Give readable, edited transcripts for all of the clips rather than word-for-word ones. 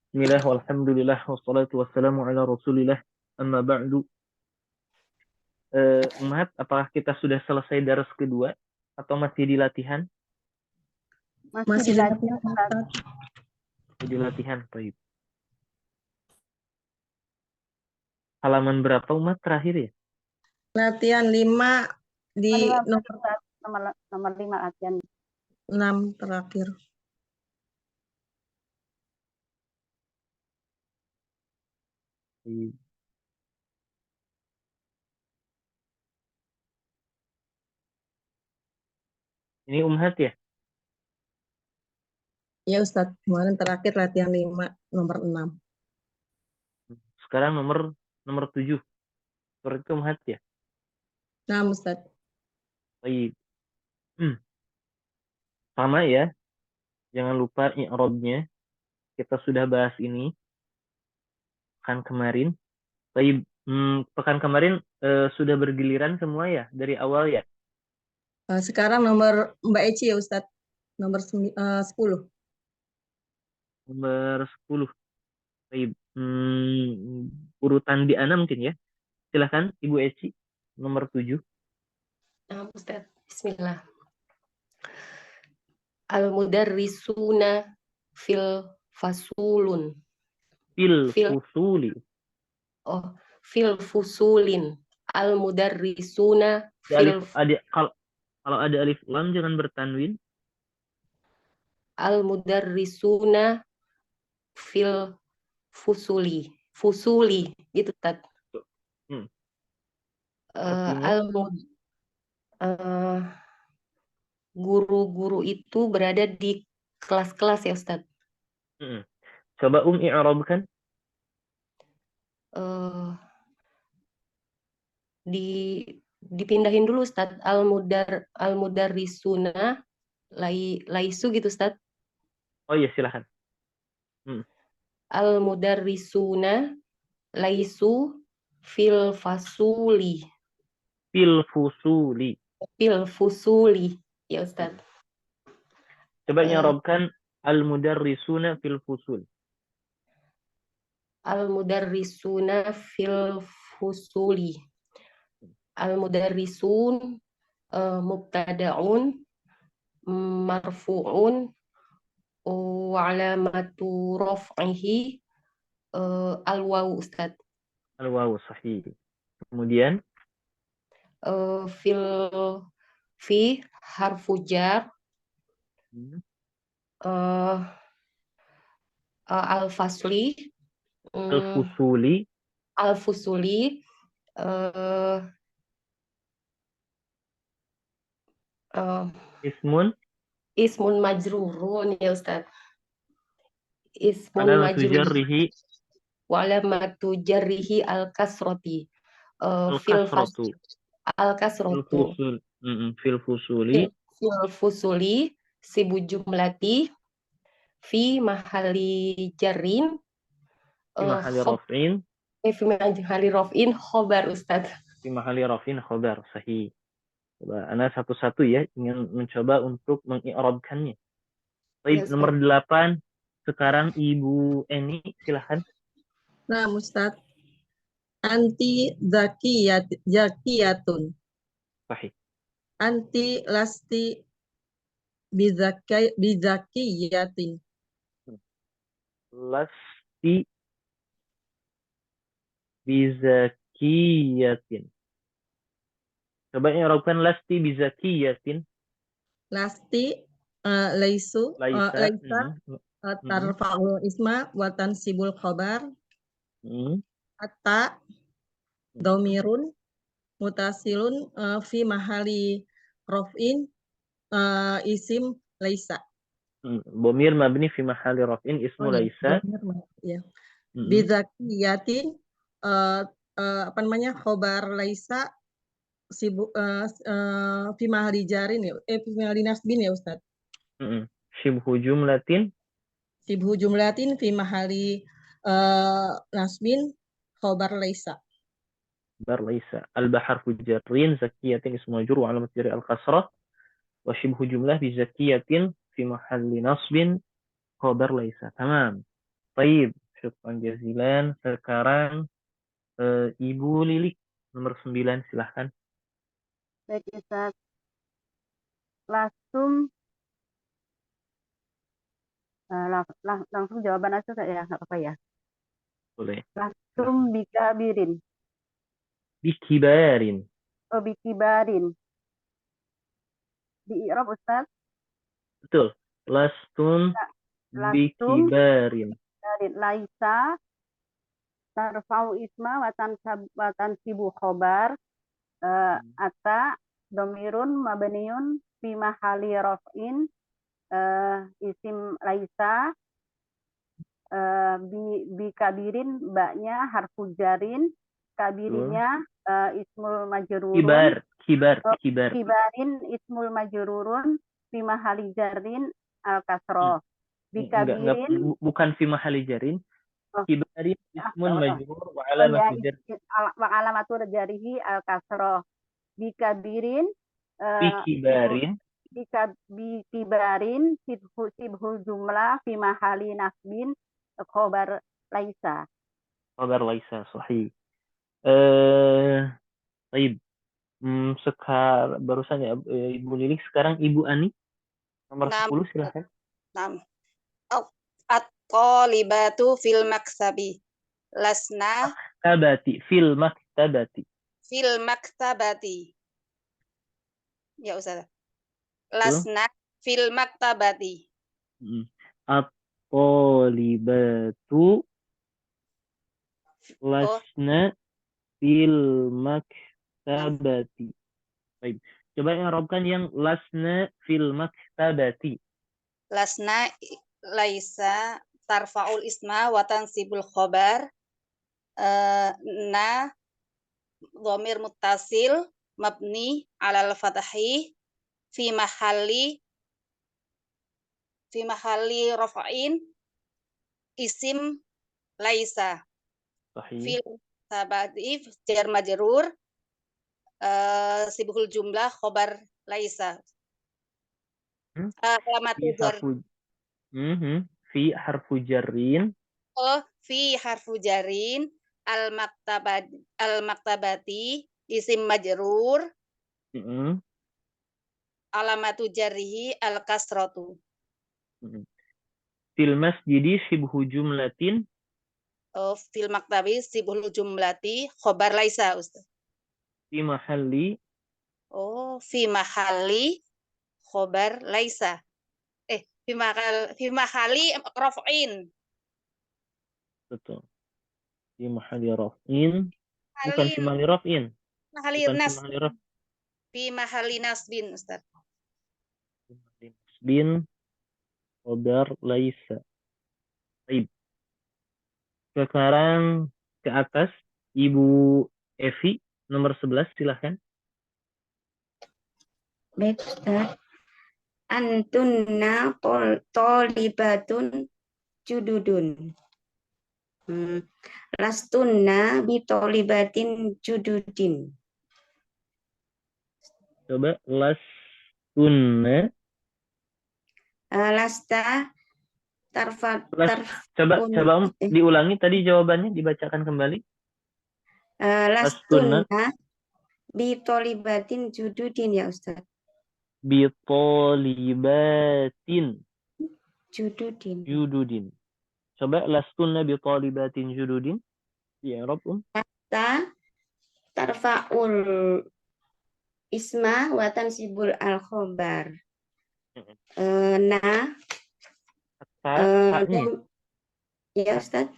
Bismillah, walhamdulillah, wassalatu wassalamu ala rasulillah, amma ba'du. Umat, apakah kita sudah selesai daras kedua atau masih di latihan? Masih di latihan, Ustaz. Di latihan, baik. Halaman berapa umat terakhir ya? Latihan 5 di nomor 5 latihan. 6 terakhir. Baik. Ini Umhat ya? Ya Ustaz, kemarin terakhir latihan 5 nomor 6. Sekarang nomor 7. Seperti itu Umhat ya? Nah, Ustaz. Baik. Sama ya. Jangan lupa i'rabnya. Kita sudah bahas ini pekan kemarin. Baik. Pekan kemarin sudah bergiliran semua ya dari awal ya? Sekarang nomor Mbak Eci ya Ustaz, nomor 10. Nomor 10. Baik. Urutan di Ana mungkin ya. Silahkan Ibu Eci, nomor 7. Ustaz, bismillah. Al-mudarrisuna fil fasulun. Fil fusuli. Oh, fil fusulin. Al-mudarrisuna fil kalau ada alif lam jangan bertanwin. Al-mudarrisuna fil fusuli. Fusuli gitu Tad. Guru-guru itu berada di kelas-kelas ya Ustaz. Coba i'rabkan. Dipindahin dulu Ustaz. Al-mudarrisuna laisu gitu Ustaz. Oh iya silahkan. Al-mudarrisuna laisu fil fasuli. Fil fusuli. Fil fusuli ya Ustaz. Coba i'rabkan al-mudarrisuna fil fusul. Al-mudarrisuna fil fusuli. Al-mudarrisun mubtada'un marfu'un wa alamatu raf'ihi al-wawu Ustaz. Al-wawu sahih. Kemudian fi harfu jar al-fasli al-fusuli ismun majrurun ya Ustaz. Ismun majrurun wa alamatu jarrihi al-kasrati. Al-kasratu. Fil fusuli. Fil fusuli sibu jumlati fi mahali jarrin. Fi mahali raf'in. Fi mahali raf'in khobar Ustaz. Fi mahali raf'in khobar sahih. Coba Ana satu-satu ya ingin mencoba untuk mengi'rabkannya. Baik, yes, nomor 8. Sekarang Ibu Eni, silahkan. Nah, Ustaz. Anti zakiyatun. Sahih. Anti lasti bizakiyatin. Lasti bizakiyatin. Coba i'rabkan lasti bizakiyatin. Lasti laisa tarfa'ul isma wa tansibul khabar. Atta domirun mutasilun fi mahali raf'in isim laisa. Bomir mabni fi mahali raf'in ismu laisa. Ya. Bizakiyatin khobar laisa fi mahali jarin ya, fi mahali nasbin ya Ustaz. Shibhu jumlatin fi mahali nasbin khobar laisa. khobar laisa. Al-bahar fujarrin zakiyatin ismu majrur wa alamat jarri al-kasrah wa shibhu jumlah bi zakiyatin fi mahalli nasbin khobar laisa. Tamam. Baik, syukran jazilan. Sekarang Ibu Lilik nomor 9 silahkan. Baik, Ustaz. Langsung langsung jawaban aja ya, nggak apa-apa ya. Boleh. Langsung bikabirin. Bikibarin. Oh, bikibarin. Di i'rab, Ustaz. Betul. Lastun Langsung bikibarin. dari laisa tarfau isma watan sibu khobar ata domirun mabniun fi mahali raf'in isim laisa bi kabirin mbaknya harfu jarin kabirinya ismul majrurun Kibar. kibarin ismul majrurun fi mahali jarin al kasroh bi Enggak, kabirin bukan fi mahali jarin. Kibarin ismun majrur wa alamatu jar. wa alamatu jarihi al kasroh bi kabirin Bikibarin. bikibarin sibhul jumlah fi mahali nasbin khobar laisa. Khabar laisa sahih. Baik. Sekarang barusan ya Ibu Lilik, sekarang Ibu Ani nomor 10 silahkan. Nam. At-talibatu fil maktabi. Lasna Fil maktabati. fil maktabati. Ya Ustaz. Lasna fil maktabati. At-talibatu lasna fil maktabati. Baik. Coba i'rabkan yang lasna fil maktabati. Lasna laisa tarfa'ul isma wa tansibul khobar. Na dhamir muttasil mabni alal fatahi fi mahali rafa'in isim laisa. Sahih. Fil sabati jar majrur sibukul jumlah khobar laisa. Alamatu jar Fi harfu jarrin. fi harfu jarin al maktabati isim majrur alamatu jarrihi al kasratu. Fil masjidi shibhu jumlatin. Fil maktabi sibul jumlati khobar laisa Ustaz. Fi mahalli. Fi mahali khobar laisa. Fi mahali raf'in. Betul. Fi mahali raf'in. Bukan fi mahali raf'in. Mahali Bukan fi nas. mahali raf'. Fi mahali nasbin Ustaz. Nasbin khobar laisa. Baik. Sekarang ke atas Ibu Evi nomor 11 silahkan. Baik, Ustaz. Antunna tolibatun jududun. Lastunna bitolibatin jududin. Coba lastunna. Lasta Coba diulangi tadi jawabannya, dibacakan kembali. Lastunna bitolibatin jududin ya Ustaz. Bitolibatin jududin. Coba lastunna bitolibatin jududin. Ya Rob. Lasta tarfa'ul isma wa tansibul al khobar. Ya Ustaz.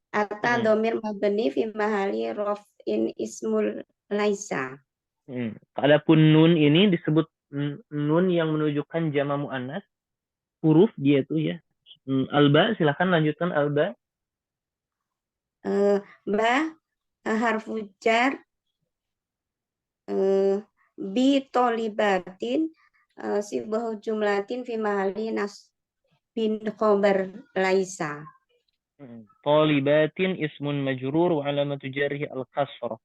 Ata domir mabni fi mahali raf'in ismul laisa. Adapun nun ini disebut nun yang menunjukkan jama muannas. Huruf dia tuh ya. Alba, silakan lanjutkan alba. Ba harfu jar bi tolibatin sibahu jumlatin fi mahali nasbin khobar laisa. Tolibatin ismun majrur wa alamatu jarhi al-kasrah.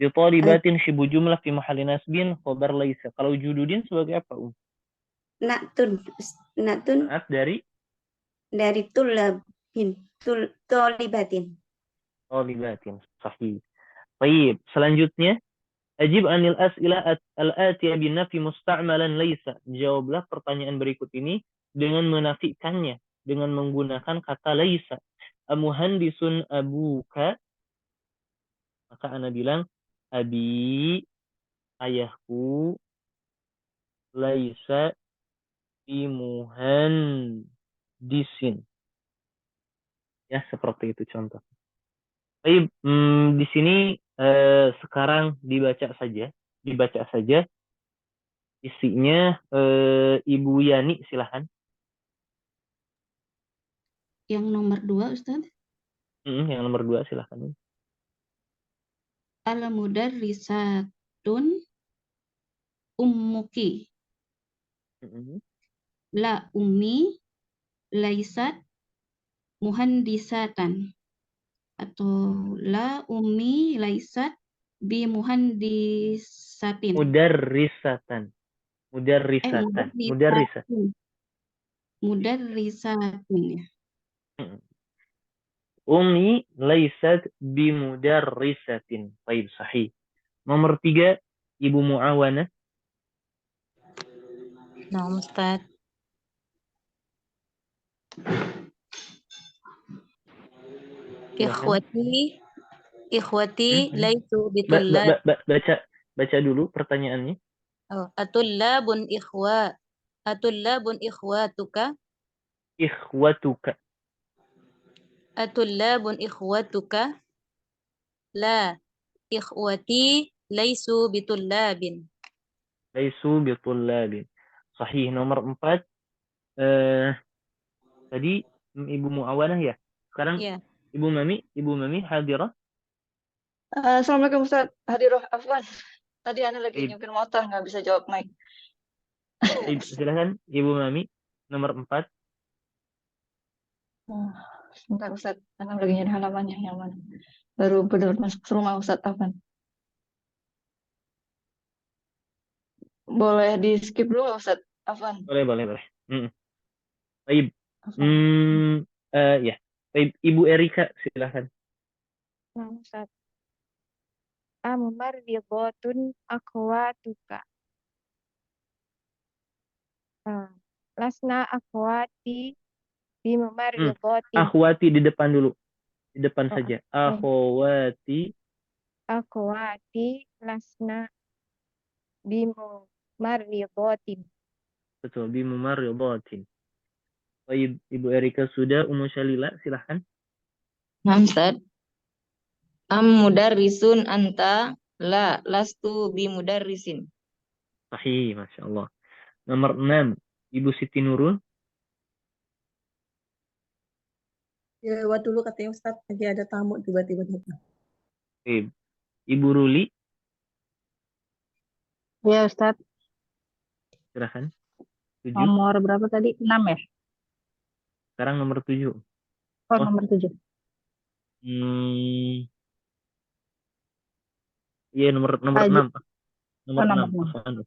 Bi tolibatin shibu jumlah fi mahali nasbin khobar laisa. Kalau jududin sebagai apa? Natun. Natun Naat dari dari tolibatin. tolibatin. Sahih. Baik, selanjutnya ajib anil as'ilah al-atiyah binafi musta'malan laisa. Jawablah pertanyaan berikut ini dengan menafikannya dengan menggunakan kata laisa. Amuhandisun abuka, maka ana bilang abi, ayahku, laisa bimuhandisin. Ya, seperti itu contoh. Baik, di sini sekarang dibaca saja isinya. Ibu Yani, silahkan. Yang nomor 2, Ustaz. Yang nomor 2, silahkan. Al-mudarrisatun ummuki. La ummi laisat muhandisatan. Atau la ummi laisat bi muhandisatin. Mudarrisatan. Mudarrisatan. Mudarrisat. Mudarrisatin ya. Ummi laisat bimudarrisatin. Baik, sahih. Nomor 3, Ibu Muawana. Nah, Ustaz. Silakan. Ikhwati laisu bitullab. Baca dulu pertanyaannya. Atullabun ikhwatuka. Ikhwatuka. Atullabun ikhwatuka. La ikhwati laisu bitullabin. Laisu bitullabin. Sahih. Nomor 4, tadi Ibu Muawanah ya. Sekarang Ya. Ibu Mami hadirah. Assalamualaikum Ustaz. Hadirah, afwan. Tadi Ana lagi Baik. nyupir motor, nggak bisa jawab mic. Silakan Ibu Mami, nomor 4. Sebentar Ustaz, Ana lagi nyari halamannya yang mana. Baru benar masuk rumah Ustaz, afwan. Boleh di skip dulu nggak Ustaz? Afwan. Boleh. Baik. Afwan. Ya. Baik, Ibu Erika, silakan. Nah, Ustaz. Amumarridotun akhwatuka. Lasna akhwati bimumarridotin. Akhwati di depan dulu. Di depan Oh, saja. Akhwati. Akhwati lasna bimumarridotin. Betul, bimumarridatin. Baik, Ibu Erika sudah. Ummu Syalila, silahkan. Nah, Ustaz. Am mudarrisun anta la lastu bi mudarrisin. Sahih, Masya Allah. Nomor 6, Ibu Siti Nurul. Ya, lewat dulu katanya Ustaz, lagi ada tamu tiba-tiba datang. Baik. Ibu Ruli, Ya, Ustaz. silahkan. 7. Nomor berapa tadi? 6 ya? Sekarang nomor 7. Oh, nomor 7. Iya, nomor 6. Nomor 6.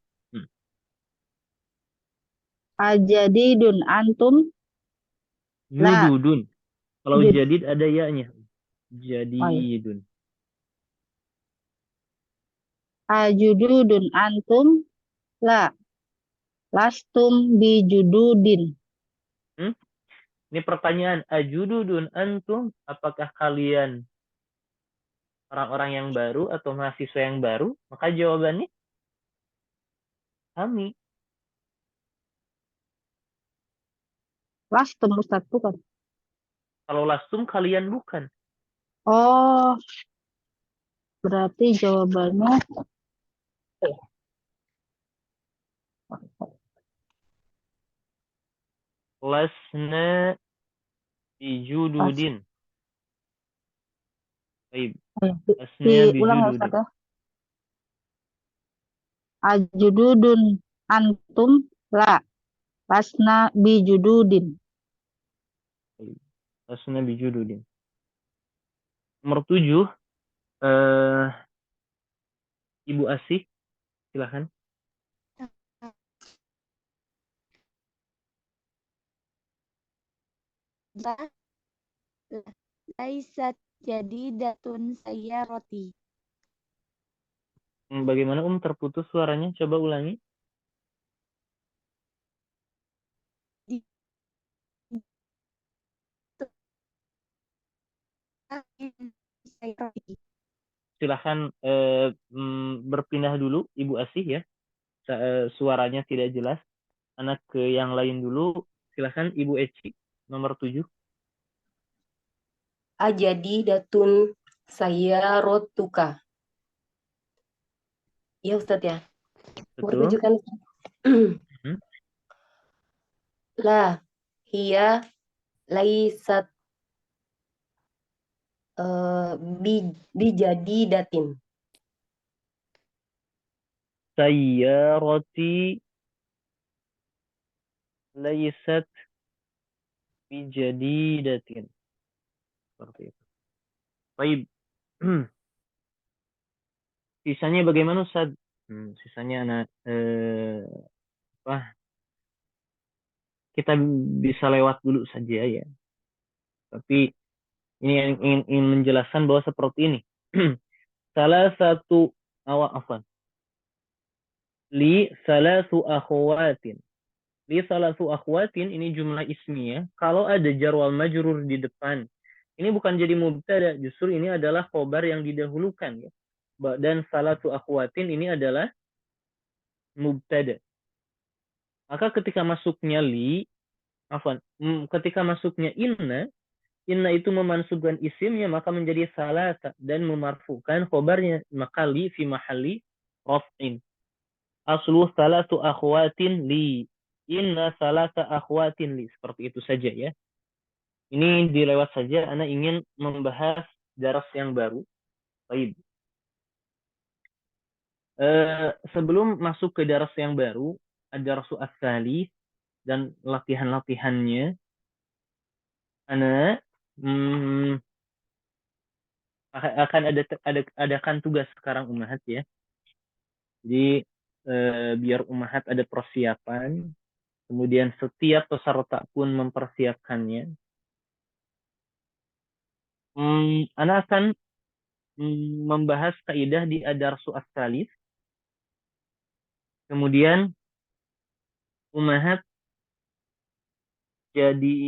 Ajadidun antum la Jududun. Kalau jud. jadid ada ya-nya. Jadidun. Ajududun antum la lastum bi jududin. Ini pertanyaan. Ajududun antum, apakah kalian orang-orang yang baru atau mahasiswa yang baru? Maka jawabannya kami. Lastum, Ustaz, bukan? Kalau lastum, kalian bukan. Oh, berarti jawabannya Lasna bijududin. Baik. Lasna diulang ya, Ustaz, bijududin. ya. Ajududun antum la lasna bi jududin. Lasna bijududin. Nomor 7, Ibu Asih, silahkan. La, laisat jadidatun sayyarati. Bagaimana terputus suaranya? Coba ulangi. Di- sayyarati. Silahkan berpindah dulu, Ibu Asih ya. Suaranya tidak jelas. Anak ke yang lain dulu. Silahkan Ibu Eci, nomor 7. Ajadidatun sayyarotuka. Iya Ustadz ya. Betul. Rujukan. La, hiya, laisat bijadidatin. Sayyarati laisat bijadidatin. Seperti itu. Baik. Sisanya bagaimana Ustaz? Sisanya anak kita bisa lewat dulu saja ya. Tapi ini yang ingin menjelaskan bahwa seperti ini. Salah satu li salasu akhwatin. Li salasu akhwatin ini jumlah ismiyah. Kalau ada jar wal majrur di depan, ini bukan jadi mubtada, justru ini adalah khobar yang didahulukan ya. Dan salatu akhwatin ini adalah mubtada. Maka ketika masuknya ketika masuknya inna itu memansubkan isimnya maka menjadi salasa dan memarfukan khobarnya, maka li fi mahalli raf'in. Aslu salatu akhwatin li, inna salasa akhwatin li, seperti itu saja ya. Ini dilewat saja, Ana ingin membahas daras yang baru. Baik. Sebelum masuk ke daras yang baru, ada darasu as-salis dan latihan-latihannya, Ana akan adakan tugas sekarang Ummahat ya. Jadi biar Ummahat ada persiapan, kemudian setiap peserta pun mempersiapkannya. Ana akan membahas kaidah di ad-darsu as-salis. Kemudian Ummahat jadi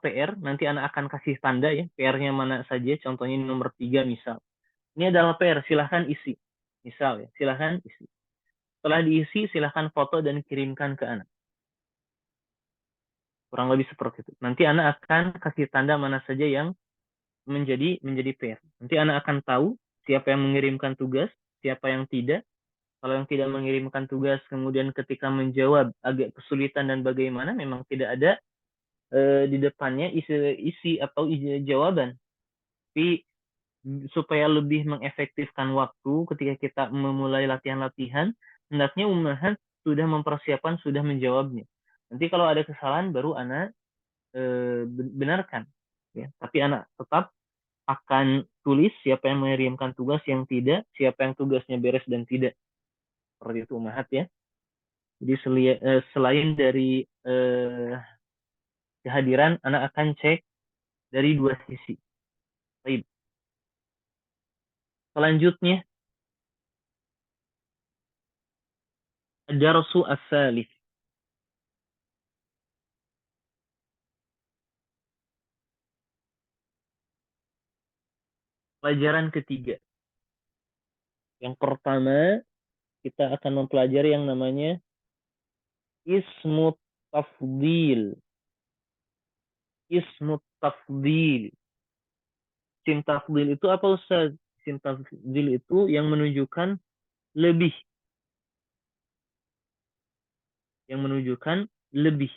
PR, nanti Ana akan kasih tanda ya, PR-nya mana saja, contohnya nomor 3 misal. Ini adalah PR, silahkan isi. Misal ya, silahkan isi. Setelah diisi, silahkan foto dan kirimkan ke Ana. Kurang lebih seperti itu. Nanti Ana akan kasih tanda mana saja yang menjadi PR. Nanti Ana akan tahu siapa yang mengirimkan tugas, siapa yang tidak. Kalau yang tidak mengirimkan tugas, kemudian ketika menjawab agak kesulitan dan bagaimana, memang tidak ada di depannya isi atau jawaban. Tapi supaya lebih mengefektifkan waktu ketika kita memulai latihan-latihan, hendaknya Ummahat sudah mempersiapkan, sudah menjawabnya. Nanti kalau ada kesalahan baru Ana benarkan. Ya. Tapi Ana tetap akan tulis siapa yang mengirimkan tugas, yang tidak, siapa yang tugasnya beres dan tidak. Seperti itu Ummahat ya. Jadi selain dari kehadiran, Ana akan cek dari dua sisi. Baik. Selanjutnya, ad-darsu as-salis. Pelajaran ketiga. Yang pertama, kita akan mempelajari yang namanya ismu tafdil. Ismu tafdil. Isim tafdil itu apa Ustaz? Isim tafdil itu yang menunjukkan lebih. Yang menunjukkan lebih.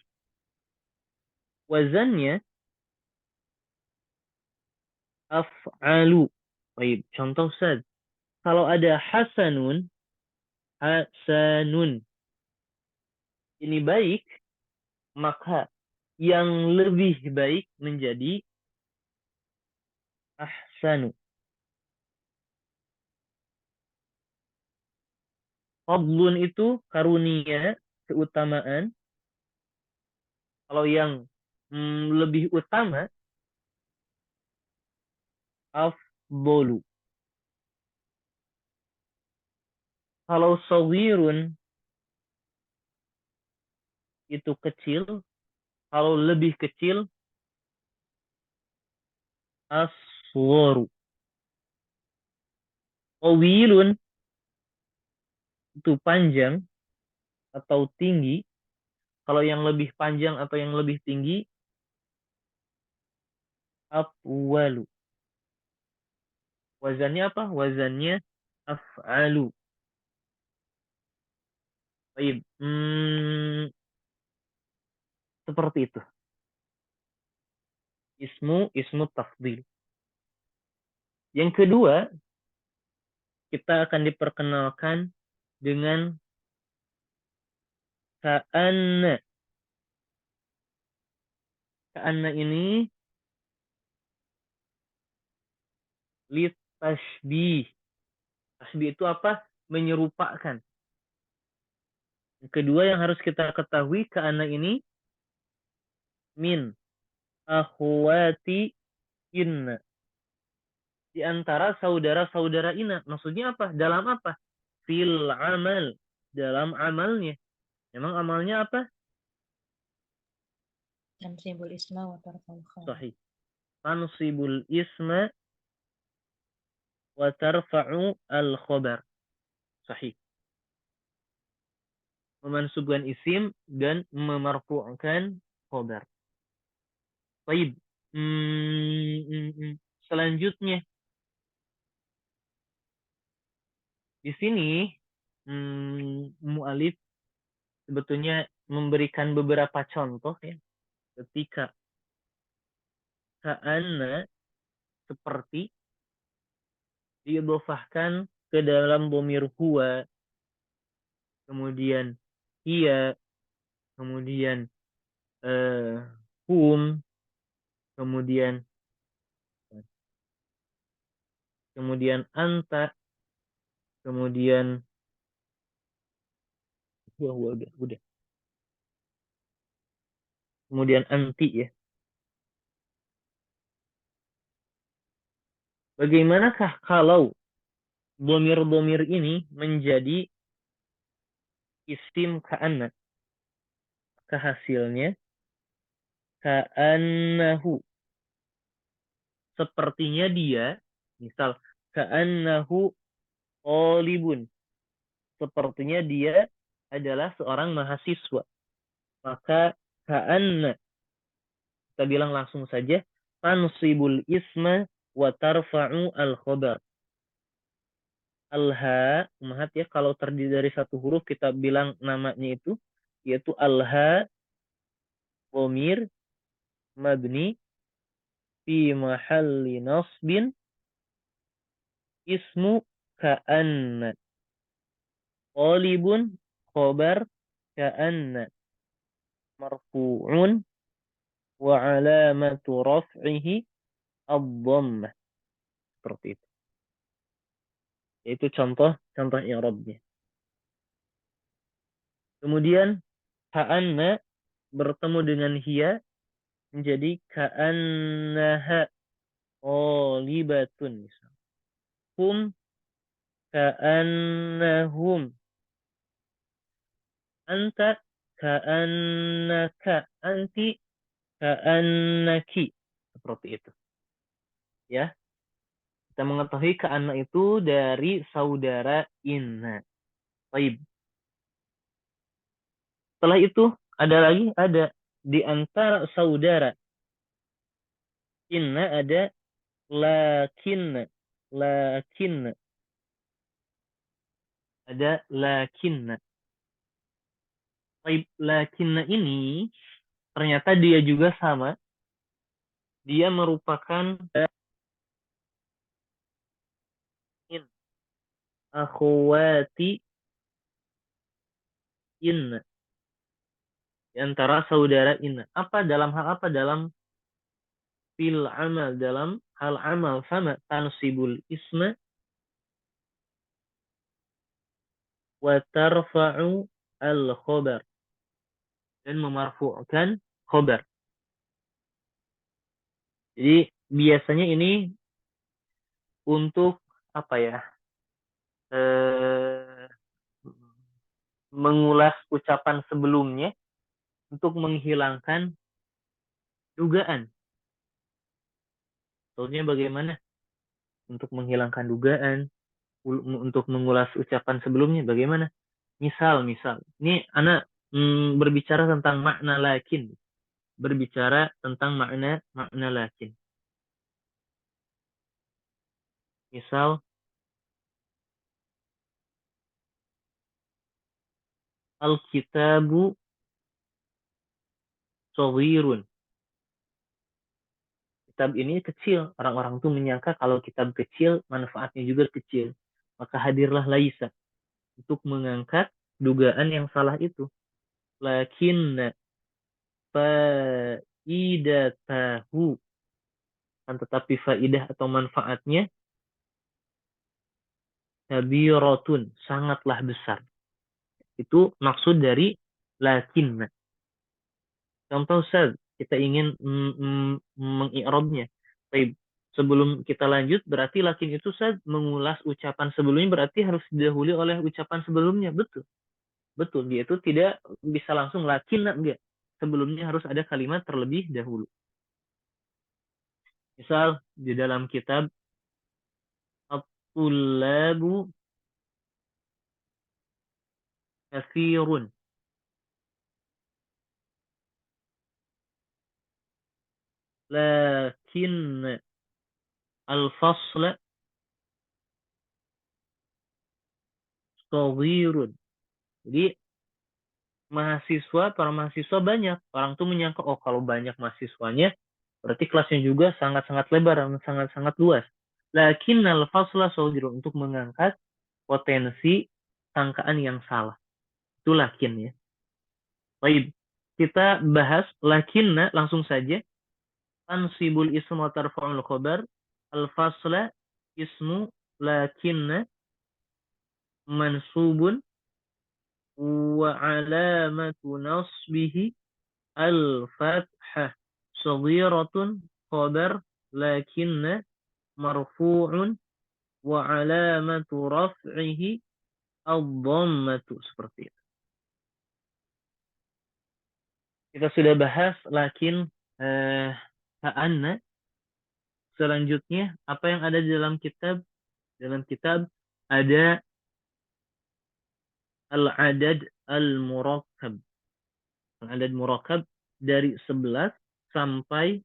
Wazannya af'alu. Baik, contoh Ustaz. Kalau ada hasanun, ini baik, maka yang lebih baik menjadi ahsanu. Fadlun itu karunia, keutamaan. Kalau yang lebih utama, afdolu. Kalau sawirun itu kecil, kalau lebih kecil, aswaru. Tawilun itu panjang atau tinggi. Kalau yang lebih panjang atau yang lebih tinggi, afwalu. Wazannya apa? Wazannya af'alu. Baik. Seperti itu. Ismu tafdil. Yang kedua, kita akan diperkenalkan dengan ka'anna. Ka'anna ini litashbih. Tasbih itu apa? Menyerupakan. Yang kedua yang harus kita ketahui, ka'anna ini min akhwati inna. Di antara saudara-saudara inna. Maksudnya apa? Dalam apa? Fil amal. Dalam amalnya. Memang amalnya apa? Tansibul isma wa tarfa'ul khabar. Sahih. Tansibul isma wa tarfa'u al-khabar. Sahih. Memansubkan isim dan memarfu'kan khabar. Baik. Selanjutnya. Di sini mu'alif sebetulnya memberikan beberapa contoh ya. Ketika ka'anna seperti diidhofahkan ke dalam dhamir huwa, kemudian hiya, kemudian hum, kemudian anta, kemudian udah. Kemudian anti ya. Bagaimanakah kalau dhamir-dhamir ini menjadi isim ka'anna? Hasilnya ka'annahu. Sepertinya dia, misal ka'annahu talibun. Sepertinya dia adalah seorang mahasiswa. Maka ka'anna, kita bilang langsung saja, tansibul isma wa tarfa'u al-khabar. Al-ha, mahat ya, kalau terdiri dari satu huruf kita bilang namanya itu, yaitu al-ha, dhamir, mabni, fi mahalli nasbin, ismu ka'anna. Talibun, khabar, ka'anna. Marfu'un, wa alamatu raf'ihi ad-dhammah. Seperti itu. Itu contoh i'rabnya. Kemudian ka'anna bertemu dengan hiya menjadi ka'annaha qalibatun. Hum ka'annahum. Anta ka'annaka. Anti ka'annaki. Seperti itu. Ya. Kita mengetahui ka'anna itu dari saudara inna. Baik. Setelah itu ada di antara saudara inna ada lakinna. Ada lakinna. Baik, lakinna ini ternyata dia juga sama. Dia merupakan akhwati inna. Di antara saudara inna. Apa dalam hal apa? Dalam fil amal. Dalam hal amal sama. Tansibul isma wa tarfa'u al-khabar. dan memarfu'kan khobar. Jadi biasanya ini untuk apa ya? Mengulas ucapan sebelumnya untuk menghilangkan dugaan. Contohnya bagaimana? Untuk menghilangkan dugaan, untuk mengulas ucapan sebelumnya bagaimana? Misal, ini anak berbicara tentang makna lakin. Berbicara tentang makna lakin. Misal, Al-kitabu shaghirun. Kitab ini kecil. Orang-orang tuh menyangka kalau kitab kecil, manfaatnya juga kecil. Maka hadirlah laisa untuk mengangkat dugaan yang salah itu. Lakinna faidatahu, kan tetapi faidah atau manfaatnya kabiratun, sangatlah besar. Itu maksud dari lakinna. Contoh Ustaz, kita ingin mengi'rabnya. Baik, sebelum kita lanjut, berarti lakin itu Ustaz mengulas ucapan sebelumnya, berarti harus didahului oleh ucapan sebelumnya. Betul. Betul, dia itu tidak bisa langsung lakin, enggak. Sebelumnya harus ada kalimat terlebih dahulu. Misal di dalam kitab At-tullabu katsirun. Lakin al-fasla shaghirun. Jadi para mahasiswa banyak. Orang tuh menyangka, oh kalau banyak mahasiswanya, berarti kelasnya juga sangat-sangat lebar dan sangat-sangat luas. Lakin al-fasla shaghirun, untuk mengangkat potensi sangkaan yang salah. Itu lakin ya. Baik, kita bahas lakinna langsung saja. Tansibul ismu wa tarfa'ul khobar. Al-fasla ismu lakinna mansubun wa alamatu nasbihi al-fathah saghiratun khobar lakinna marfu'un wa alamatu raf'ihi ad-dhammatu. Seperti itu. Kita sudah bahas lakin ka'anna. Selanjutnya, apa yang ada di dalam kitab? Dalam kitab ada al-adad al-murakkab. Al-adad murakkab dari 11 sampai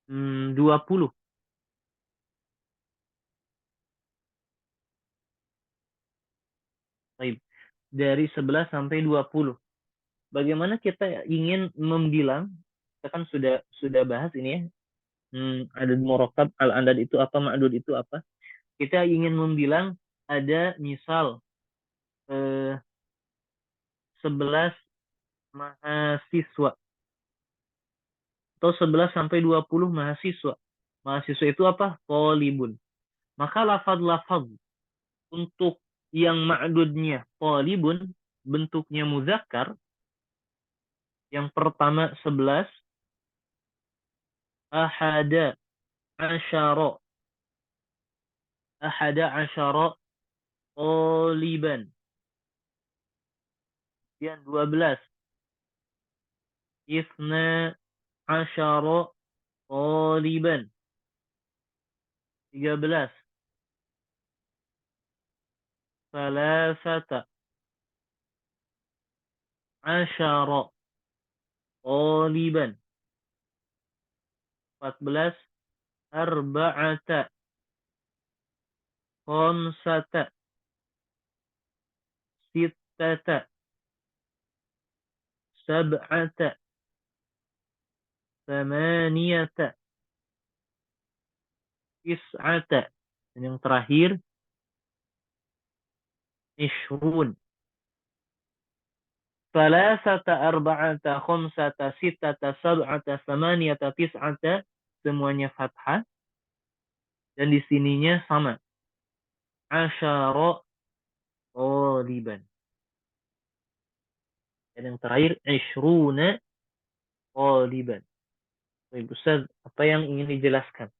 20. Baik. Dari 11 sampai 20. Bagaimana kita ingin membilang? Kita kan sudah bahas ini ya. Adad murakkab, al-adad itu apa, ma'dud itu apa. Kita ingin membilang ada misal 11 mahasiswa atau 11 sampai 20 mahasiswa. Mahasiswa itu apa? Thalibun. Maka lafaz-lafaz untuk yang ma'dudnya thalibun, bentuknya muzakkar, yang pertama 11, ahada asyara thaliban. Yang 12, isna asyara thaliban. 13, salasata asyara thaliban. 14, arba'ata khamsata sittata sab'ata thamaniyata tis'ata. Dan yang terakhir ishrun. Salasata arba'ata khamsata sittata sab'ata thamaniyata tis'ata, semuanya fathah. Dan di sininya sama. Asyara thaliban. Dan yang terakhir, ishruna taliban. Baik, Ustaz, apa yang ingin dijelaskan?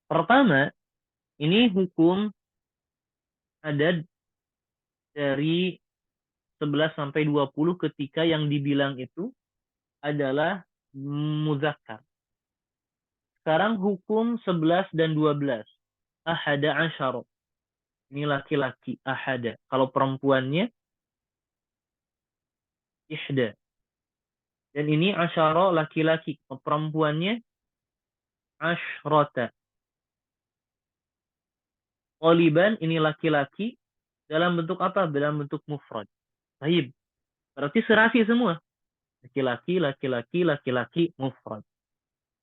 Pertama, ini hukum ada dari 11 sampai 20 ketika yang dibilang itu adalah muzakkar. Sekarang hukum 11 dan 12. Ahada asyara. Ini laki-laki, ahada. Kalau perempuannya, ihda. Dan ini asyara laki-laki. Perempuannya, asyrata. Taliban ini laki-laki dalam bentuk apa? Dalam bentuk mufrad. Baik. Berarti serasi semua. Laki-laki, laki-laki, laki-laki, mufrad.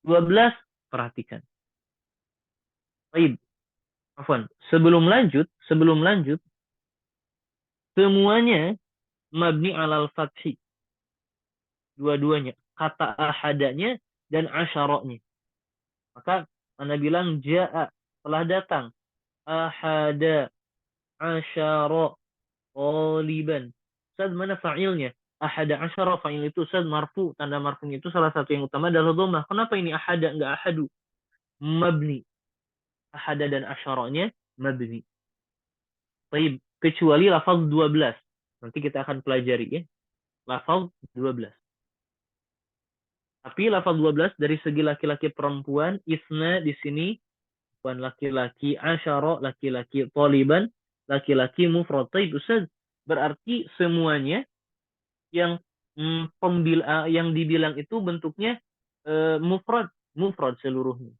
12, perhatikan. Baik. Afwan. Sebelum lanjut, semuanya mabni alal fathi. Dua-duanya. Kata ahadanya dan asyaroknya. Maka Anda bilang ja'a, telah datang. Ahada, asyara, taliban. Ustaz, mana fa'ilnya? Ahada asyara, fa'il itu Ustaz marfu. Tanda marfunya itu salah satu yang utama adalah dhammah. Kenapa ini ahada, enggak ahadu? Mabni. Ahada dan asyaranya mabni. Baik, kecuali lafaz 12. Nanti kita akan pelajari ya. Lafaz 12. Tapi lafaz 12 dari segi laki-laki perempuan, isna di sini bukan laki-laki, asyara laki-laki, taliban laki-laki, mufrad. Ustaz, berarti semuanya yang yang dibilang itu bentuknya mufrad seluruhnya.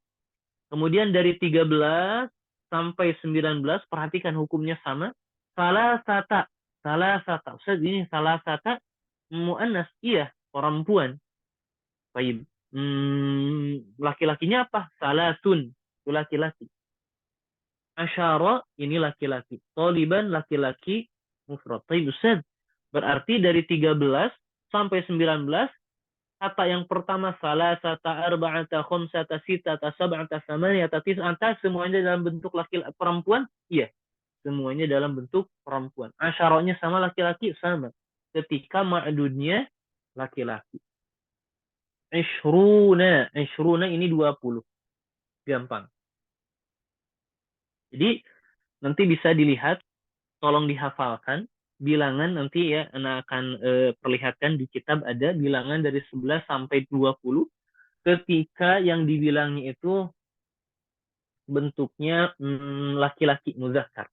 Kemudian dari 13 sampai 19 perhatikan hukumnya sama. Salah sata. Ustaz, ini salah sata muannas, iya, perempuan. Baik. Laki-lakinya apa? Salatun, itu laki-laki. Asyara ini laki-laki. Taliban laki-laki, mufrad. Baik, Ustaz. Berarti dari 13 sampai 19 kata yang pertama salasata, arba'ata, khamsata, sittata, sab'ata, tsamaniyata, tis'ata semuanya dalam bentuk laki-laki perempuan? Iya. Semuanya dalam bentuk perempuan. Asyaranya sama laki-laki? Sama. Ketika ma'dudnya laki-laki. Ishruna ini 20. Gampang. Jadi nanti bisa dilihat, tolong dihafalkan. Bilangan nanti ya, Ana akan perlihatkan di kitab ada bilangan dari 11 sampai 20 ketika yang dibilangnya itu bentuknya laki-laki, muzakkar.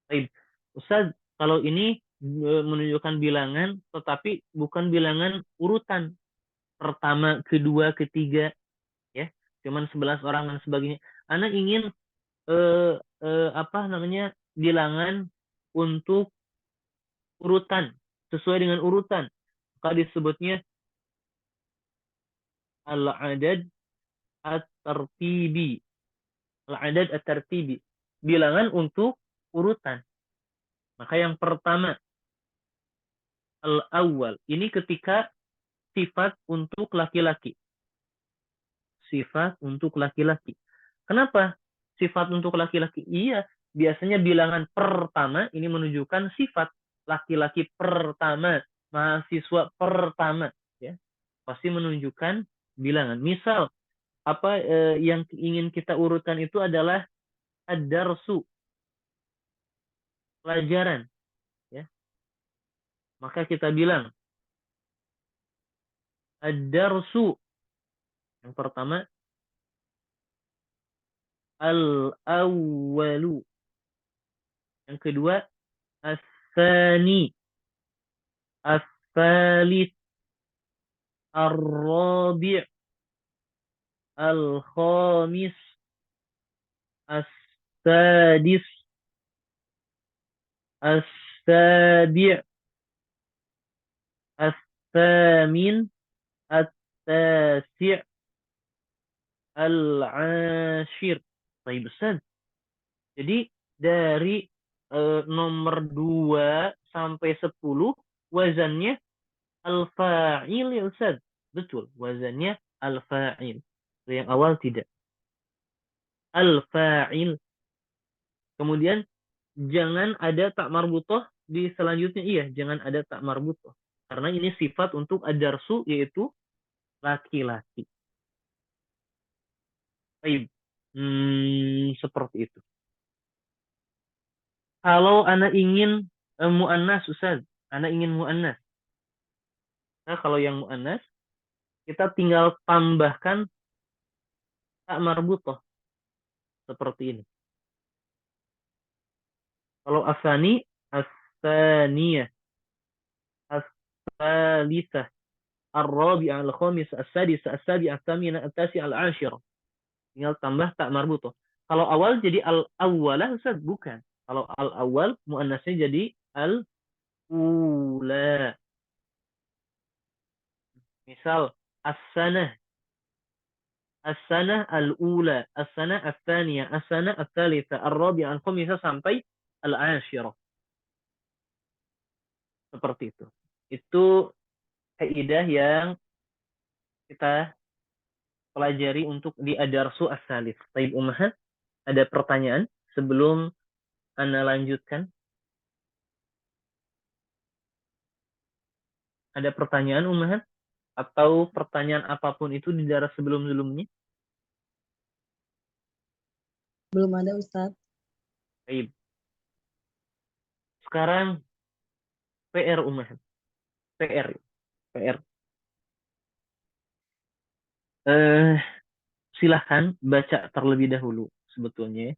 Baik. Ustaz, kalau ini menunjukkan bilangan tetapi bukan bilangan urutan pertama, kedua, ketiga ya. Cuman 11 orang dan sebagainya. Ana ingin bilangan untuk urutan, sesuai dengan urutan. Maka disebutnya al-adad at-tartibi. Al-adad at-tartibi. Bilangan untuk urutan. Maka yang pertama, al-awwal. Ini ketika sifat untuk laki-laki. Sifat untuk laki-laki. Kenapa sifat untuk laki-laki? Iya, biasanya bilangan pertama ini menunjukkan sifat. Laki-laki pertama, mahasiswa pertama, ya, pasti menunjukkan bilangan. Misal apa yang ingin kita urutkan itu adalah ad-darsu, pelajaran, ya. Maka kita bilang ad-darsu, yang pertama al-awwalu, yang kedua as-tsani, as-tsalits, ar-rabi', al-khamis, as-sadis, as-sabi', as-samin, at-tasi', al-ashir. Baik, Ustaz. Jadi dari nomor 2 sampai 10 wazannya al-fa'il ya Ustaz. Betul, wazannya al-fa'il. Yang awal tidak. Al-fa'il. Kemudian jangan ada tak marbutoh di selanjutnya. Iya, jangan ada tak marbutoh. Karena ini sifat untuk adarsu, yaitu laki-laki. Baik. Seperti itu. Kalau anak ingin mu'annas, Ustaz, anak ingin mu'annas. Nah, kalau yang mu'annas, kita tinggal tambahkan tak marbutah. Seperti ini. Kalau asani, asaniyah, as-salisah, ar-rabi'ah, al-khamis, as-sadisah, as-sabi'ah, as-saminah, at-tasi'ah, al-ashirah. Tinggal tambah tak marbutah. Kalau awal jadi al-awwalah, Ustaz, bukan. Kalau al-awwal, mu'annasnya jadi al-ula. Misal, as-sanah, as-sanah al-ula, as-sanah al-thaniyah, as-sanah al-thalitha, al-rabi'ah, al-khamisah, sampai al-ashirah. Seperti itu. Itu kaidah yang kita pelajari untuk di adarsu as-salif. Taib ummahat, ada pertanyaan sebelum Anda lanjutkan? Ada pertanyaan ummahat? Atau pertanyaan apapun itu di daerah sebelum-sebelumnya? Belum ada, Ustadz. Baik. Sekarang PR ummahat. PR. Silahkan baca terlebih dahulu sebetulnya.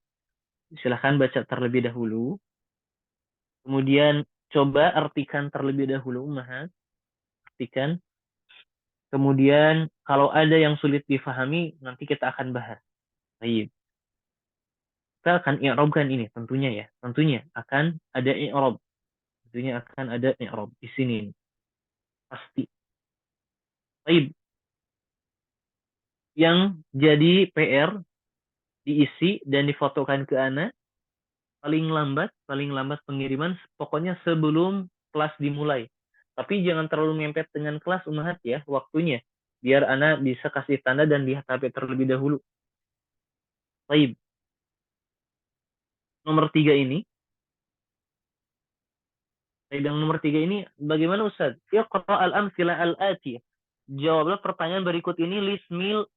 Silahkan baca terlebih dahulu. Kemudian coba artikan terlebih dahulu ummahat. Artikan. Kemudian kalau ada yang sulit difahami, nanti kita akan bahas. Baik. Kita akan i'rabkan ini tentunya ya. Tentunya akan ada i'rab. Tentunya akan ada i'rab di sini. Pasti. Baik. Yang jadi PR diisi dan difotokan ke Ana paling lambat pengiriman pokoknya sebelum kelas dimulai. Tapi jangan terlalu mepet dengan kelas ummahat ya waktunya. Biar Ana bisa kasih tanda dan lihat HP terlebih dahulu. Baik. Nomor 3 ini. Yang nomor 3 ini bagaimana Ustaz? Iqra al-amthila al-atiyah. Jawablah pertanyaan berikut ini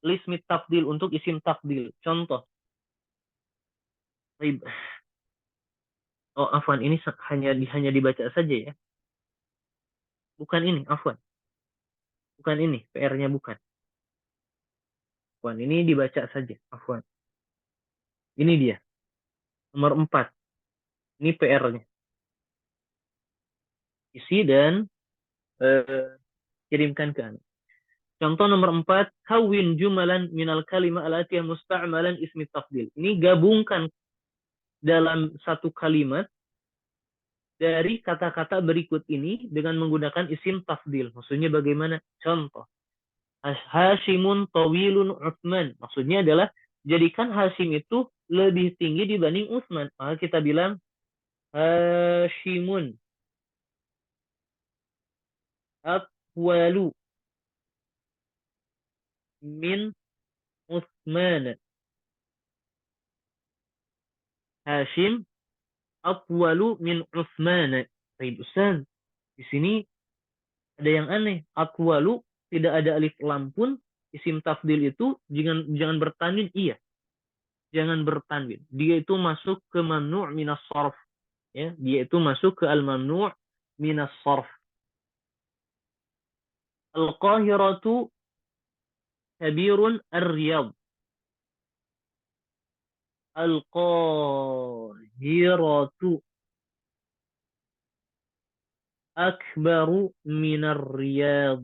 lismit tafdil untuk isim tafdil. Contoh. Baik. Oh, afwan, ini hanya dibaca saja ya. Bukan ini, afwan. Bukan ini, PR-nya bukan. Afwan, ini dibaca saja, afwan. Ini dia. Nomor 4. Ini PR-nya. Isi dan kirimkan ke Anda. Contoh nomor 4, kawin jumalan minal kalimah al-atiyah musta'malan ismi tafdil. Ini gabungkan dalam satu kalimat dari kata-kata berikut ini dengan menggunakan isim tafdil. Maksudnya bagaimana? Contoh. Hashimun tawilun Utsman. Maksudnya adalah jadikan Hashim itu lebih tinggi dibanding Utsman. Maka kita bilang Hashimun atwalu min Utsman. Hashim atwalu min Utsman. Baik, Ustaz. Di sini ada yang aneh. Atwalu tidak ada alif lam pun, isim tafdil itu jangan bertanwin, iya. Jangan bertanwin. Dia itu masuk ke mamnu' minas sarf. Ya, dia itu masuk ke al-mamnu' minas sarf. Al-Qahiratu kabirun ar-Riyadh. Al-Qahiratu akbaru minar Riyadh.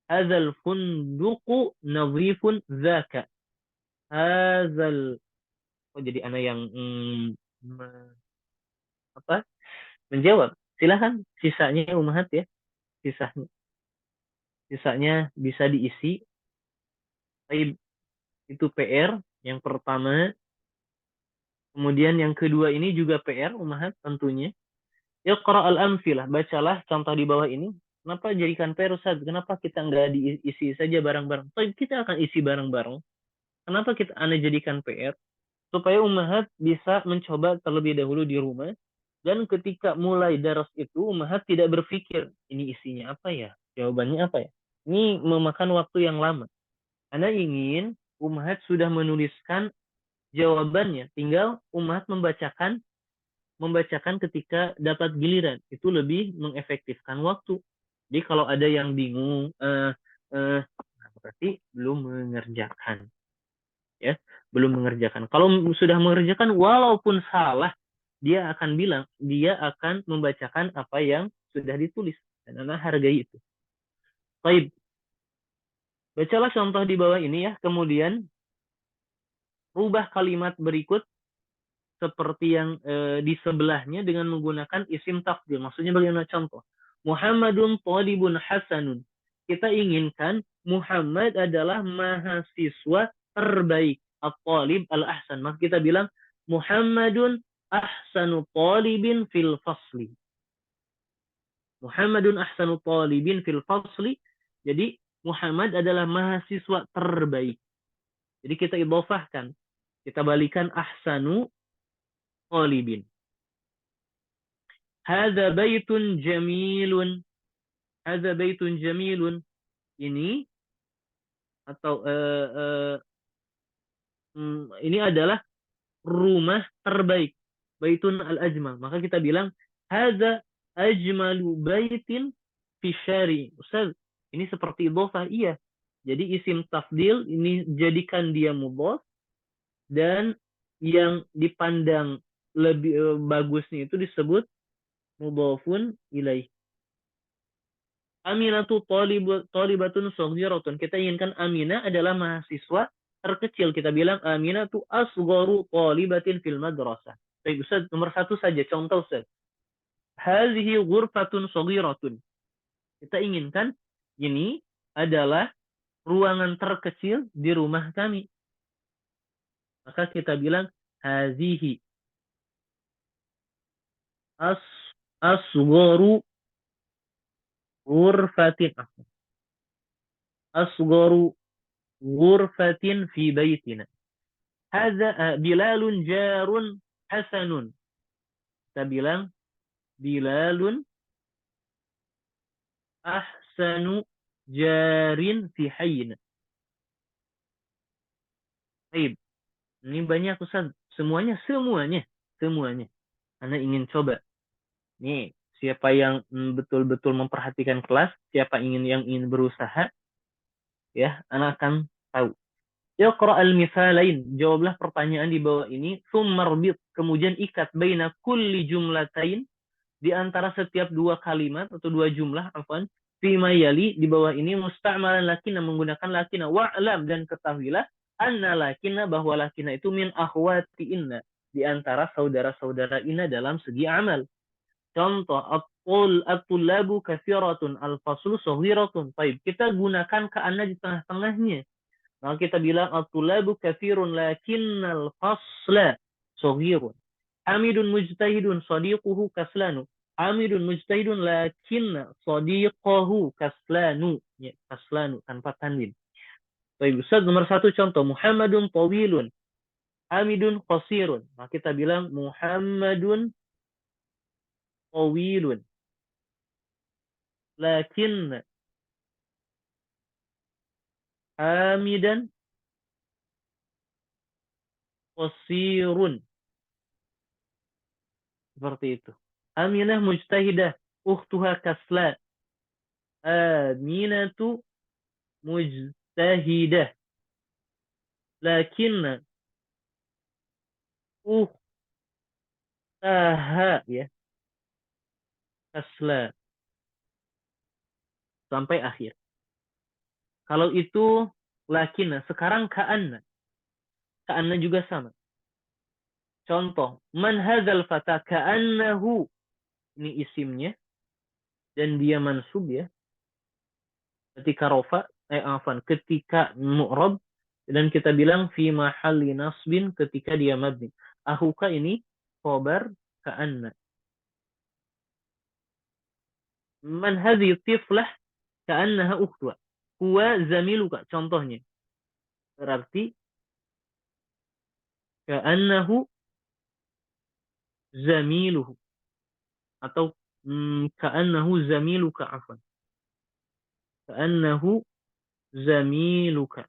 هذا الفندق نظيف ذاك. Oh, jadi anak yang menjawab. Silahkan sisanya ummahat ya. Sisanya bisa diisi. Itu PR yang pertama. Kemudian yang kedua ini juga PR ummahat tentunya. Iqra al-amthilah, bacalah contoh di bawah ini. Kenapa jadikan PR, Ustaz? Kenapa kita nggak diisi saja bareng-bareng? Kita akan isi bareng-bareng. Kenapa kita jadikan PR? Supaya ummahat bisa mencoba terlebih dahulu di rumah. Dan ketika mulai daras itu, Ummahat tidak berpikir, ini isinya apa ya? Jawabannya apa ya? Ini memakan waktu yang lama. Anda ingin Ummahat sudah menuliskan jawabannya, tinggal Ummahat membacakan ketika dapat giliran. Itu lebih mengefektifkan waktu. Jadi kalau ada yang bingung, berarti belum mengerjakan. Ya, belum mengerjakan. Kalau sudah mengerjakan, walaupun salah, dia akan membacakan apa yang sudah ditulis. Dan Anda hargai itu. Baik. Bacalah contoh di bawah ini ya. Kemudian rubah kalimat berikut seperti yang di sebelahnya dengan menggunakan isim tafdil. Maksudnya bagaimana contoh? Muhammadun talibun hasanun. Kita inginkan Muhammad adalah mahasiswa terbaik. At-talib al-ahsan. Maka kita bilang Muhammadun ahsanu talibin fil fasli. Muhammadun ahsanu talibin fil fasli. Jadi Muhammad adalah mahasiswa terbaik. Jadi kita idhofahkan. Kita balikan ahsanu talibin. Hadza baitun jamilun. Hadza baitun jamilun. Ini atau ini adalah rumah terbaik. Baitun al-ajmal. Maka kita bilang hadza ajmalu baitin fi syari. Ustaz, ini seperti idhofah. Iya. Jadi isim tafdil ini jadikan dia mudhaf, dan yang dipandang lebih bagusnya itu disebut mudhafun ilaih. Aminatu talibatun shaghiratun. Kita inginkan Aminah adalah mahasiswa terkecil. Kita bilang Aminatu asgharu talibatin fil madrasah. Baik Ustaz, nomor 1 saja contoh Ustaz. Hadhihi ghurfatun shaghiratun. Kita inginkan ini adalah ruangan terkecil di rumah kami. Maka kita bilang hazihi asgharu ghurfatin. Asgharu ghurfatin fi baitina. Hadza Bilalun jarun hasanun. Kita bilang Bilalun ahsanu jarin fi hayyina. Baik. Ini banyak Ustaz. Semuanya. Anda ingin coba. Nih, siapa yang betul-betul memperhatikan kelas, siapa yang ingin berusaha, ya, Anda akan tahu. Iqra al-misalain. Jawablah pertanyaan di bawah ini. Tsumma rbit. Kemudian ikat baina kulli jumlatain. Di antara setiap dua kalimat atau dua jumlah, afwan, fima yali, di bawah ini musta'malan lakina, menggunakan lakina. Wa'lam, dan ketahuilah anna lakina, bahwa lakina itu min akhwati inna, di antara saudara-saudara inna dalam segi amal. Contoh, at-tullabu kathiratun, al-faslu saghiratun. Baik, kita gunakan ka'anna di tengah-tengahnya. Maka kita bilang at-tullabu kathirun lakinnal fasla saghirun. Hamidun mujtahidun sadiquhu kaslanu. Hamidun mujtahidun lakinna sadiqahu kaslanu. Ya, kaslanu tanpa tanwin. Baik, Ustaz, nomor 1 contoh. Muhammadun tawilun. Hamidun qasirun. Maka kita bilang Muhammadun tawilun. Lakinna Hamidan qasirun. Seperti itu. Aminah mujtahidah, ukhtuha kasla. Aminatu mujtahidah. Lakinna ukhtaha, ya, kasla. Sampai akhir. Kalau itu lakinna, sekarang ka'anna. Ka'anna juga sama. Contoh, man hadzal fata ka'annahu. Ini isimnya. Dan dia mansub, ya. Ketika rofa, ketika mu'rab. Dan kita bilang fi mahalli nasbin, ketika dia mabni. Ahuka ini khobar ka'anna. Man hadhi tiflah ka'annaha ukhtuha. Huwa zamiluka. Contohnya. Berarti ka'annahu zamiluhu. atau ka'annahu zamiluka, afwan. Ka'annahu zamiluka.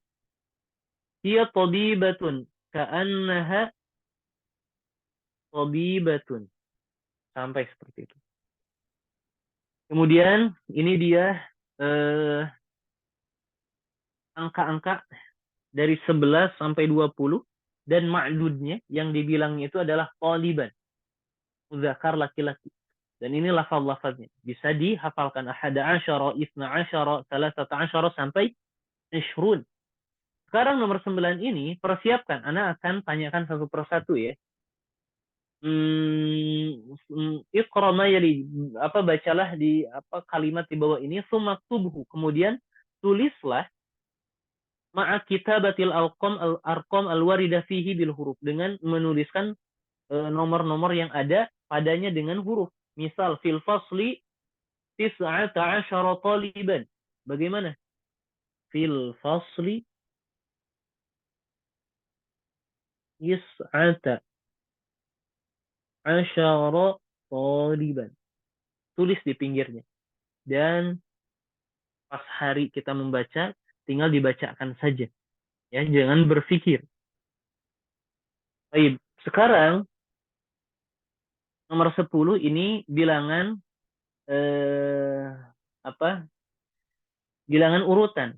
Hiya tabibatun. Ka'annaha tabibatun. Sampai seperti itu. Kemudian ini dia angka-angka dari 11 sampai 20 dan ma'dudnya yang dibilangnya itu adalah taliban. Muzakkar laki-laki. Dan ini lafaz-lafaznya. Bisa dihafalkan. Ahada asyara, isna asyara, salasata asyara, sampai ishrun. Sekarang nomor 9 ini, persiapkan. Ana akan tanyakan satu persatu ya. Iqra ma yali. Bacalah di kalimat di bawah ini. Sumaktubhu. Kemudian tulislah ma'a kitabatil arqam al-waridah fihi bil huruf. Dengan menuliskan nomor-nomor yang ada padanya dengan huruf. Misal fil fasli 19 taliban. Bagaimana? Fil fasli 19 taliban. Tulis di pinggirnya. Dan pas hari kita membaca, tinggal dibacakan saja. Ya, jangan berpikir. Baik, sekarang nomor 10 ini bilangan bilangan urutan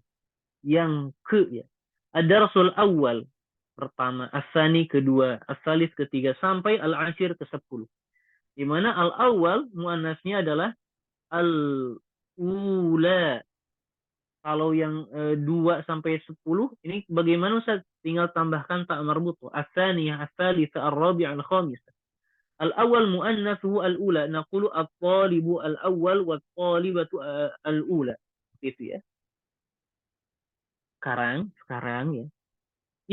yang ke ya. Ad-darsul awal pertama, as-sani kedua, as-salis ketiga, sampai al-ashir ke-10. Di mana al-awal muannasnya adalah al-ula. Kalau yang 2 sampai 10 ini bagaimana Ustaz? Tinggal tambahkan ta marbuth. As-saniyah, as-salisa, ar-rabi'ah, al-khamisah. Al-awwal muannatsuhu al-ula. Naqulu at-talibu al-awwal wa at-talibatu al-ula. Gitu ya. Sekarang ya.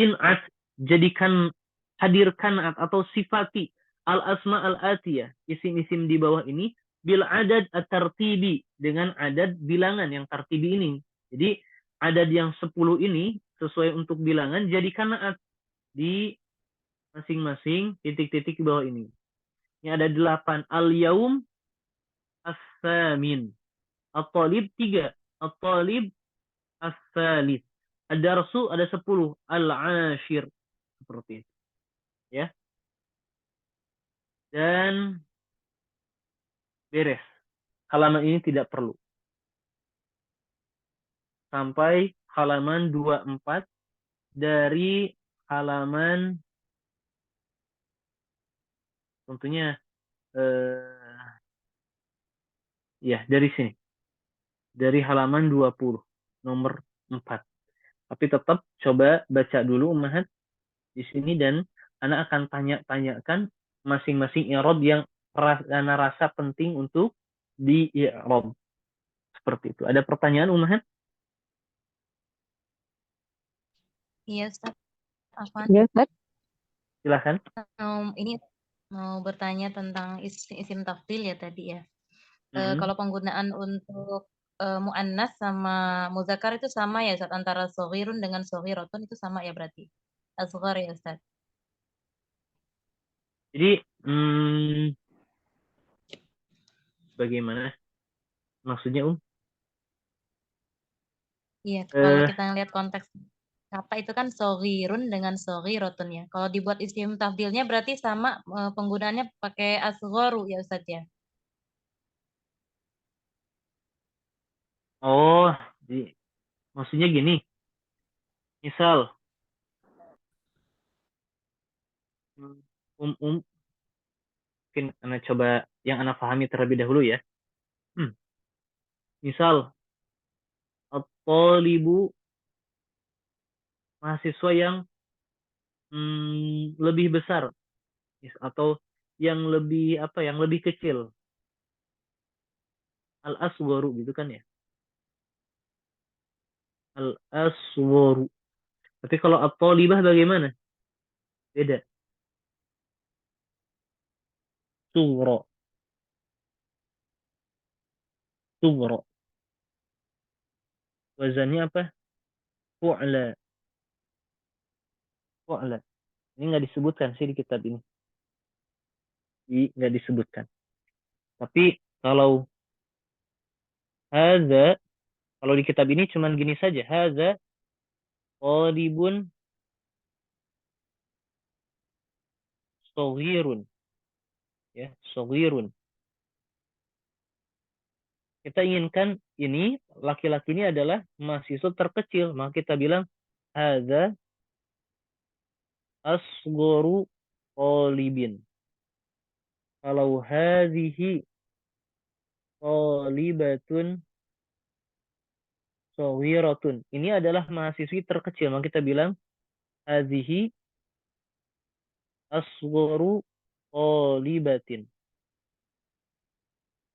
In'at, jadikan, hadirkan atau sifati al-asma al-atiyah, isim-isim di bawah ini bil adad at-tartibi, dengan adad bilangan yang tartibi ini. Jadi adad yang 10 ini sesuai untuk bilangan, jadikan naat di masing-masing titik-titik di bawah ini. Ini ada 8. Al-yaum as-samin. At-talib 3. At-talib as-salis. Ad-darsu ada 10. Al-ashir. Seperti itu. Ya. Dan beres. Halaman ini tidak perlu. Sampai halaman 24 dari halaman tentunya dari sini. Dari halaman 20 nomor 4. Tapi tetap coba baca dulu Ummahat di sini dan Ana akan tanyakan masing-masing i'rab yang Ana rasa penting untuk di i'rab. Seperti itu. Ada pertanyaan Ummahat? Iya, Ustaz. Afwan. Ya, Ustaz. Silakan. Ini mau bertanya tentang isim tafdil ya tadi ya. Mhm. Kalau penggunaan untuk muannas sama muzakkar itu sama ya Ustaz, antara shaghirun dengan shaghiratun itu sama ya berarti. Asghar ya Ustaz. Jadi bagaimana maksudnya Iya, kalau kita ngelihat konteks kata itu kan shaghirun dengan shaghiratun ya. Kalau dibuat isim tafdilnya berarti sama, penggunaannya pakai asgharu ya Ustaz ya. Oh, maksudnya gini. Misal mungkin Ana coba yang Ana pahami terlebih dahulu ya. Misal at-talibu, mahasiswa yang lebih besar atau yang lebih yang lebih kecil. Al-asgharu gitu kan ya. Al-asgharu. Tapi kalau at-talibah bagaimana? Beda. Sughra. Sughra. Wazannya apa? Fu'la. Fu'la. Ini nggak disebutkan sih di kitab ini. Nggak disebutkan. Tapi kalau hadza, kalau di kitab ini cuman gini saja, hadza talibun shaghirun, ya, shaghirun. Kita inginkan ini laki-laki ini adalah mahasiswa terkecil, maka kita bilang hadza asgharu talibin. Kalau hadhihi talibatun shaghiratun, ini adalah mahasiswi terkecil, maka kita bilang hadhihi asgharu talibatin.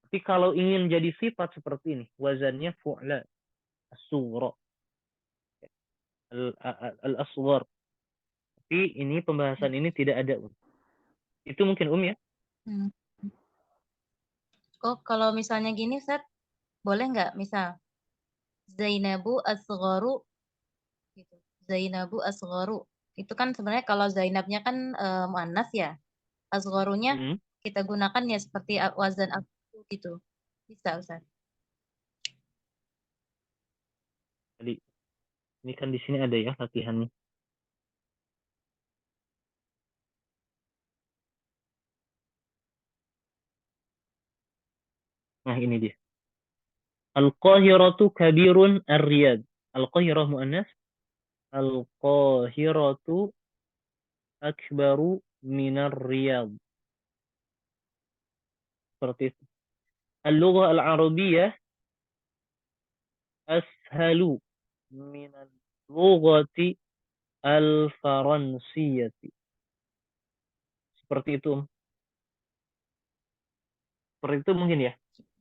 Tapi kalau ingin jadi sifat seperti ini, wazannya fu'la, as-sughra, al-asghar. Tapi ini pembahasan ini tidak ada. Itu mungkin ya. Hmm. Oh, kalau misalnya gini, Ustaz, boleh nggak misal Zainabu asgharu gitu. Zainabu asgharu. Itu kan sebenarnya kalau Zainabnya kan muannas ya. Asgharunya kita gunakan ya seperti wazan aku gitu. Bisa, Ustaz. Jadi ini kan di sini ada ya latihannya. Nah, ini dia. Al-Qahiratu kabirun ar-Riyad. Al-Qahirah muannas. Al-Qahiratu akbaru minar Riyad. Seperti itu. Al-Lughah al-Arabiyyah ashalu minal lughati al-Faransiyyati. Seperti itu. Seperti itu mungkin ya.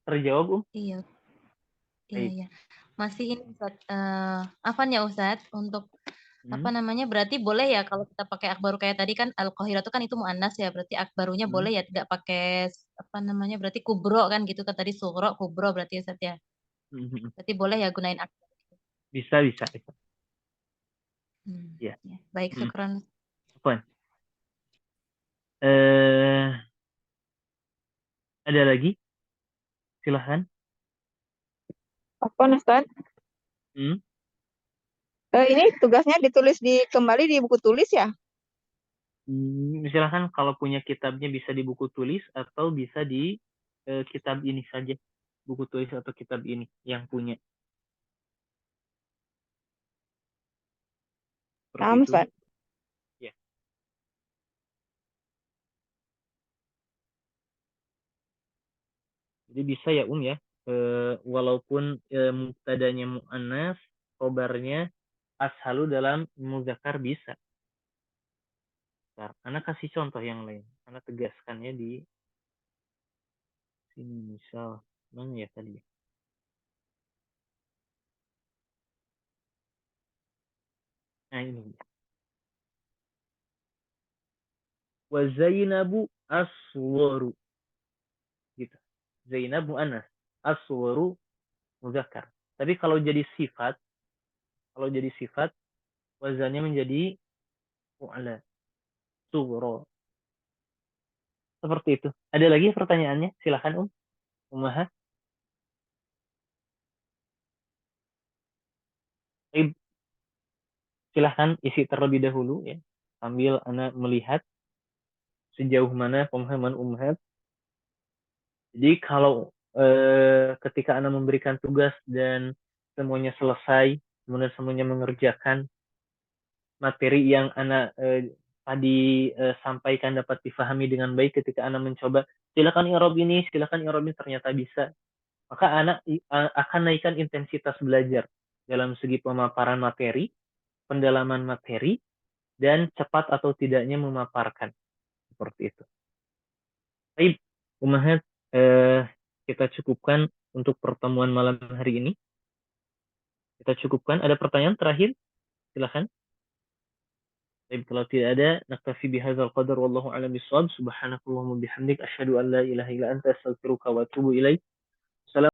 Terjawab, Iya. Iya. Masih ini Ustaz, afan ya Ustaz, untuk apa namanya, berarti boleh ya kalau kita pakai akbaru kayak tadi kan al-Qahirah itu kan itu muannas ya, berarti akbarunya boleh ya tidak pakai apa namanya, berarti kubro kan gitu kan tadi sughra kubro berarti ya Ustaz ya. Berarti boleh ya gunain akbar. Bisa. Ya. Ya. Baik, syukran. Apaan? Ada lagi? Silahkan. Apa Ustaz? Ini tugasnya ditulis kembali di buku tulis ya? Silahkan kalau punya kitabnya bisa di buku tulis atau bisa di kitab ini saja. Buku tulis atau kitab ini yang punya. Paham, Ustaz. Ya. Jadi bisa ya ya. Walaupun mubtadanya muannas, khobarnya ashalu dalam muzakkar bisa. Karena kasih contoh yang lain. Karena tegaskannya di sini misal mana ya tadi? Nah ini. Wa Zainabu aswaru. Gitu. Zainab muannas, aswaru muzakkar. Tapi kalau jadi sifat wazannya menjadi fu'ala, sughra. Seperti itu. Ada lagi pertanyaannya? Silakan Ummaha. Silahkan isi terlebih dahulu ya, sambil Anda melihat sejauh mana pemahaman Ummahat. Jadi kalau ketika Anda memberikan tugas dan semuanya selesai, kemudian semuanya mengerjakan materi yang Anda tadi sampaikan dapat difahami dengan baik, ketika Anda mencoba, silakan i'rab ini, ternyata bisa, maka Anda akan naikkan intensitas belajar dalam segi pemaparan materi, pendalaman materi, dan cepat atau tidaknya memaparkan. Seperti itu. Baik, Ummahat, kita cukupkan untuk pertemuan malam hari ini. Kita cukupkan. Ada pertanyaan terakhir? Silakan. Baik, kalau tidak ada, naktafi bihadzal qadar wallahu a'lam bissawab. Subhanakallahumma bihamdik asyhadu an la ilaha illa anta astaghfiruka wa atubu ilaik.